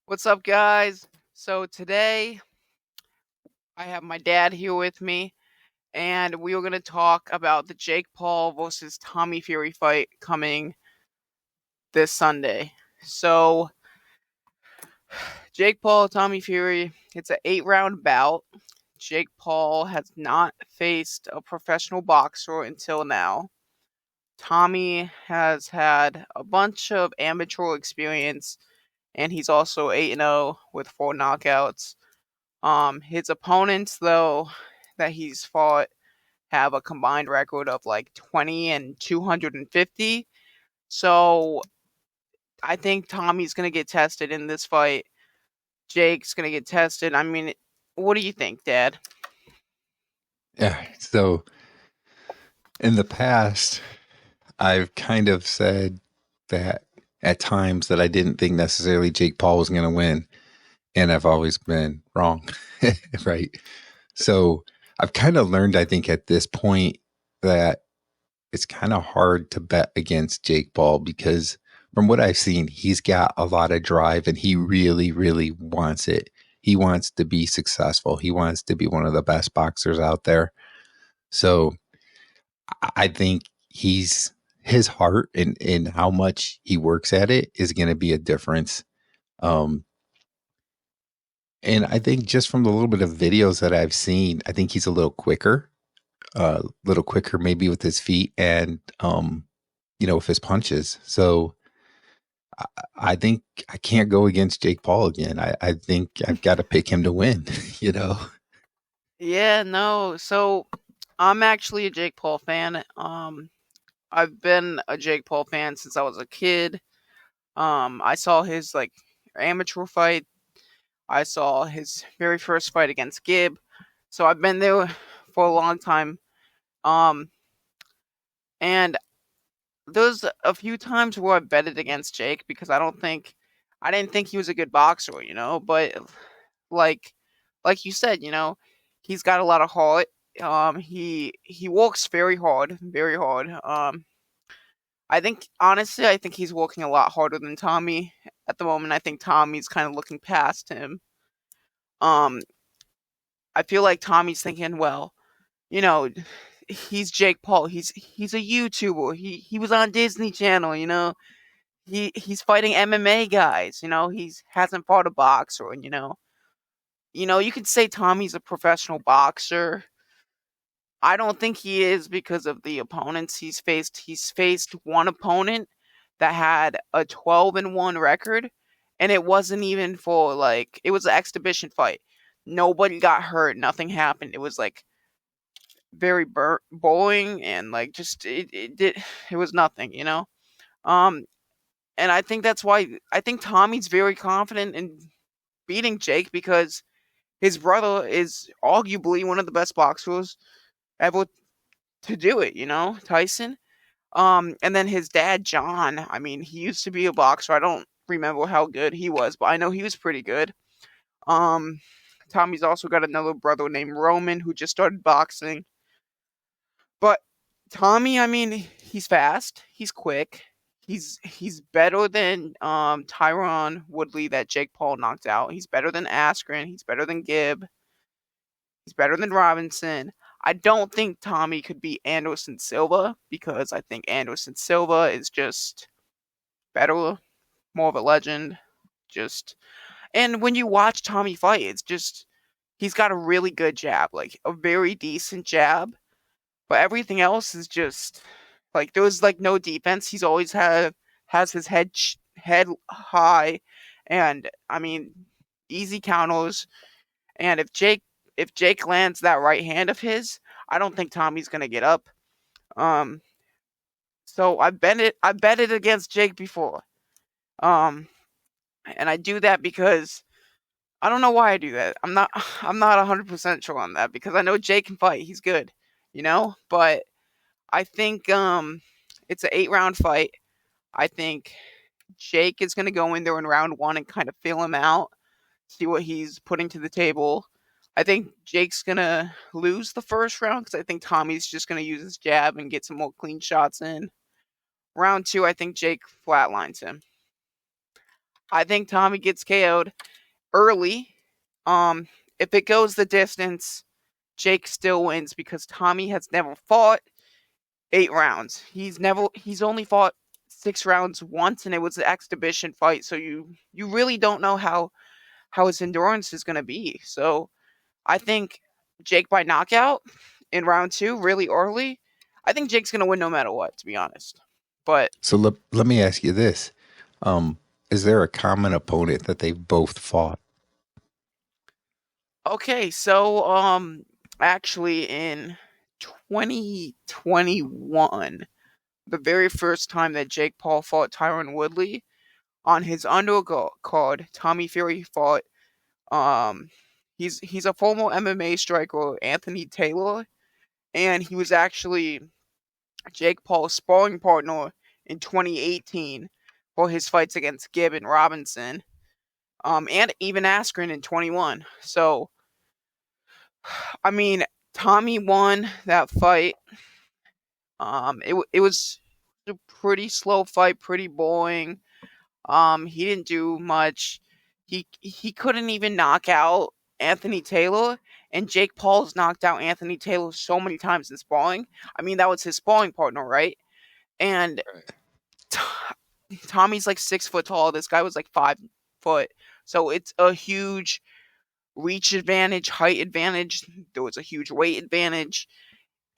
What's up, guys? So today I have my dad here with me, and we were going to talk about the Jake Paul versus Tommy Fury fight coming this Sunday. So, Jake Paul, Tommy Fury, it's an 8 round bout. Jake Paul has not faced a professional boxer until now. Tommy has had a bunch of amateur experience, and he's also 8-0 with 4 knockouts. His opponents, though, that he's fought have a combined record of like 20 and 250. So I think Tommy's going to get tested in this fight. Jake's going to get tested. I mean, what do you think, Dad? Yeah. So in the past, I've kind of said that at times that I didn't think necessarily Jake Paul was going to win, and I've always been wrong. Right. So I've kind of learned, I think, at this point that it's kind of hard to bet against Jake Paul because from what I've seen, he's got a lot of drive and he really, really wants it. He wants to be successful. He wants to be one of the best boxers out there. So I think his heart and how much he works at it is going to be a difference. Um, and I think just from the little bit of videos that I've seen, I think he's a little quicker maybe with his feet and with his punches. So I, I think I can't go against Jake Paul again. I think I've got to pick him to win. You know. Yeah, no. So I'm actually a Jake Paul fan. I've been a Jake Paul fan since I was a kid. I saw his like amateur fight. I saw his very first fight against Gibb. So I've been there for a long time. Um, and there's a few times where I betted against Jake because I didn't think he was a good boxer. But like like you said, he's got a lot of heart. He works very hard, very hard. I think he's working a lot harder than Tommy at the moment. I think Tommy's kind of looking past him. Um, I feel like Tommy's thinking, well, you know, he's Jake Paul. He's a YouTuber. He was on Disney Channel. He's fighting MMA guys. He's hasn't fought a boxer. And you could say Tommy's a professional boxer. I don't think he is because of the opponents he's faced. He's faced one opponent that had a 12-1 record, and it wasn't even for like it was an exhibition fight. Nobody got hurt. Nothing happened. It was like very boring and like just it was nothing. Um, and I think that's why I think Tommy's very confident in beating Jake because his brother is arguably one of the best boxers ever to do it, Tyson. And then his dad, John, I mean, he used to be a boxer. I don't remember how good he was, but I know he was pretty good. Um, Tommy's also got another brother named Roman who just started boxing. But Tommy, I mean, he's fast, he's quick, he's better than Tyron Woodley that Jake Paul knocked out. He's better than Askren. He's better than Gibb. He's better than Robinson. I don't think Tommy could beat Anderson Silva because I think Anderson Silva is just better, more of a legend. Just and when you watch Tommy fight, it's just he's got a really good jab, like a very decent jab, but everything else is just like there's like no defense. He's always has his head high, and I mean easy counters. And if Jake lands that right hand of his, I don't think Tommy's gonna get up. Um, so I bet it against Jake before. Um, and I do that because I don't know why I do that. I'm not 100% sure on that because I know Jake can fight. He's good. But I think it's an 8 round fight. I think Jake is gonna go in there in round one and kind of feel him out, see what he's putting to the table. I think Jake's gonna lose the first round because I think Tommy's just gonna use his jab and get some more clean shots in. Round two, I think Jake flatlines him. I think Tommy gets KO'd early. Um, if it goes the distance, Jake still wins because Tommy has never fought 8 rounds. He's only fought 6 rounds once, and it was an exhibition fight. So you really don't know how his endurance is going to be. So I think Jake by knockout in round 2, really early. I think Jake's going to win no matter what, to be honest. But So let me ask you this: um, is there a common opponent that they've both fought? okay, so actually in 2021, the very first time that Jake Paul fought Tyron Woodley on his undercard, Tommy Fury fought um he's a former MMA striker, Anthony Taylor, and he was actually Jake Paul's sparring partner in 2018 for his fights against Gibb and Robinson, and even Askren in 21. So, I mean, Tommy won that fight. It was a pretty slow fight, pretty boring. He didn't do much. He couldn't even knock out Anthony Taylor, and Jake Paul's knocked out Anthony Taylor so many times in sparring. I mean, that was his sparring partner, right? And Tommy's like 6 foot tall. This guy was like 5 foot. So it's a huge reach advantage, height advantage. There was a huge weight advantage,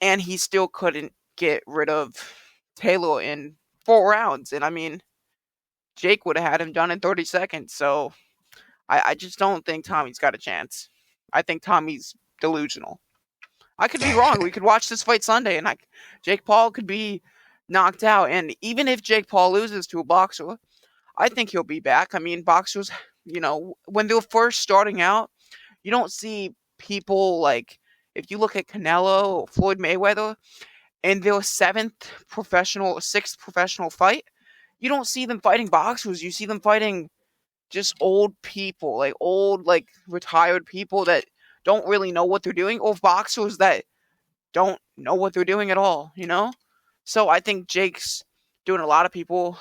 and he still couldn't get rid of Taylor in 4 rounds. And I mean, Jake would have had him done in 30 seconds. So I just don't think Tommy's got a chance. I think Tommy's delusional. I could be wrong. We could watch this fight Sunday, and Jake Paul could be knocked out. And even if Jake Paul loses to a boxer, I think he'll be back. I mean, boxers, when they're first starting out, you don't see people like, if you look at Canelo or Floyd Mayweather in their sixth professional fight, you don't see them fighting boxers. You see them fighting just old people, like old, like retired people that don't really know what they're doing, or boxers that don't know what they're doing at all. So I think Jake's doing a lot of people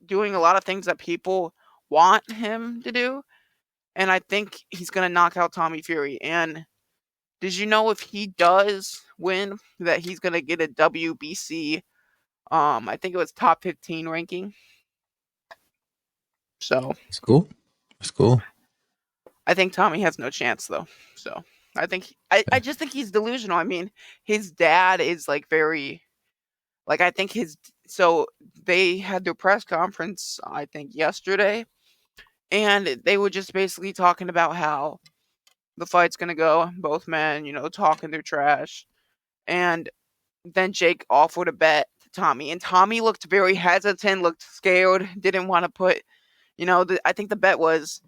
doing a lot of things that people want him to do, and I think he's gonna knock out Tommy Fury. And did you know if he does win that he's gonna get a WBC? I think it was top 15 ranking. So It's cool. It's cool. I think Tommy has no chance though. So I just think he's delusional. I mean, his dad is like very like I think his so they had their press conference I think yesterday, and they were just basically talking about how the fight's gonna go, both men, talking their trash. And then Jake offered a bet to Tommy, and Tommy looked very hesitant, looked scared, didn't want to put, I think the bet was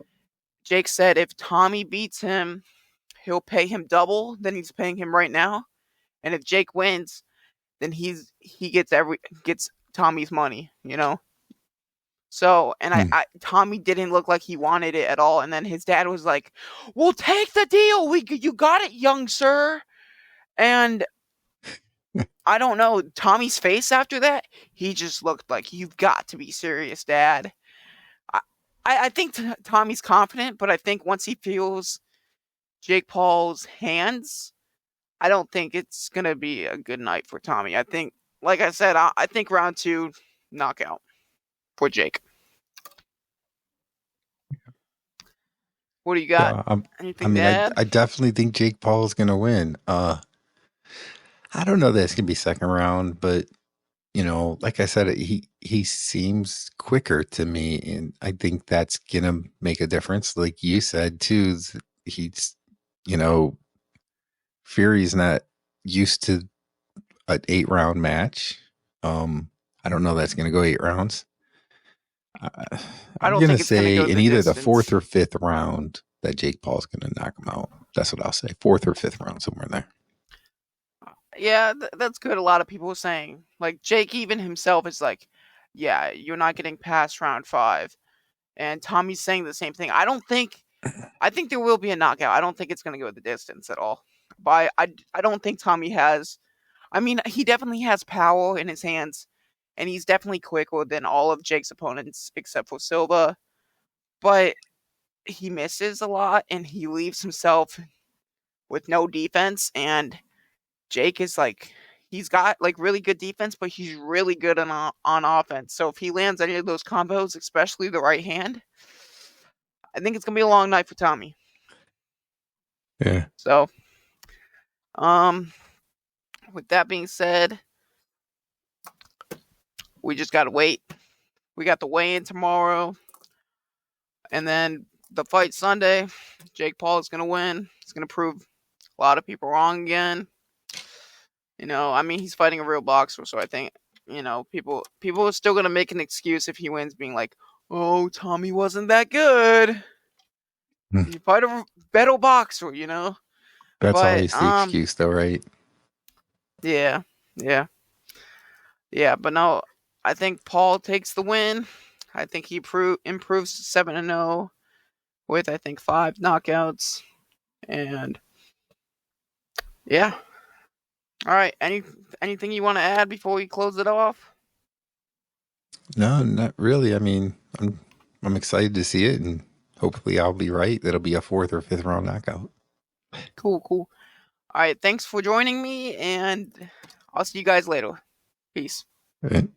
Jake said if Tommy beats him, he'll pay him double than he's paying him right now, and if Jake wins, then he gets Tommy's money. So, and Hmm. Tommy didn't look like he wanted it at all. And then his dad was like, "We'll take the deal. You got it, young sir." And I don't know, Tommy's face after that, he just looked like, "You've got to be serious, Dad." I, I think Tommy's confident, but I think once he feels Jake Paul's hands, I don't think it's gonna be a good night for Tommy. I think, like I said, I think round 2 knockout for Jake. What do you got? Yeah, I Anything to mean, add? I definitely think Jake Paul is going to win. I don't know that it's going to be second round, but like I said, he seems quicker to me, and I think that's going to make a difference. Like you said too, he's you know Fury's not used to an 8 round match. I don't know that's going to go 8 rounds. I I'm don't going to think it's gonna say go in the either the distance. fourth or fifth round that Jake Paul's going to knock him out. That's what I'll say. Fourth or fifth round, somewhere in there. Yeah, that's good. A lot of people are saying, like Jake even himself is like, yeah, you're not getting past round 5. And Tommy's saying the same thing. I think there will be a knockout. I don't think it's going to go the distance at all. But I don't think Tommy has. I mean, he definitely has power in his hands, and he's definitely quicker than all of Jake's opponents except for Silva. but he misses a lot and he leaves himself with no defense. And Jake is like, he's got like really good defense, but he's really good on offense. So if he lands any of those combos, especially the right hand, I think it's gonna be a long night for Tommy. Yeah. So, with that being said, we just gotta wait. We got the weigh-in tomorrow, and then the fight Sunday. Jake Paul is gonna win. He's gonna prove a lot of people wrong again. I mean, he's fighting a real boxer, so I think people are still gonna make an excuse if he wins, being like, "Oh, Tommy wasn't that good. He fight a better boxer," That's But always the excuse, though, right? yeah, yeah, yeah. But no, I think Paul takes the win. I think he improves to 7-0 with I think 5 knockouts, and yeah. All right. Anything you want to add before we close it off? No, not really. I mean, I'm excited to see it, and hopefully I'll be right. That'll be a 4th or 5th round knockout. Cool, cool. All right. Thanks for joining me, and I'll see you guys later. Peace. Right.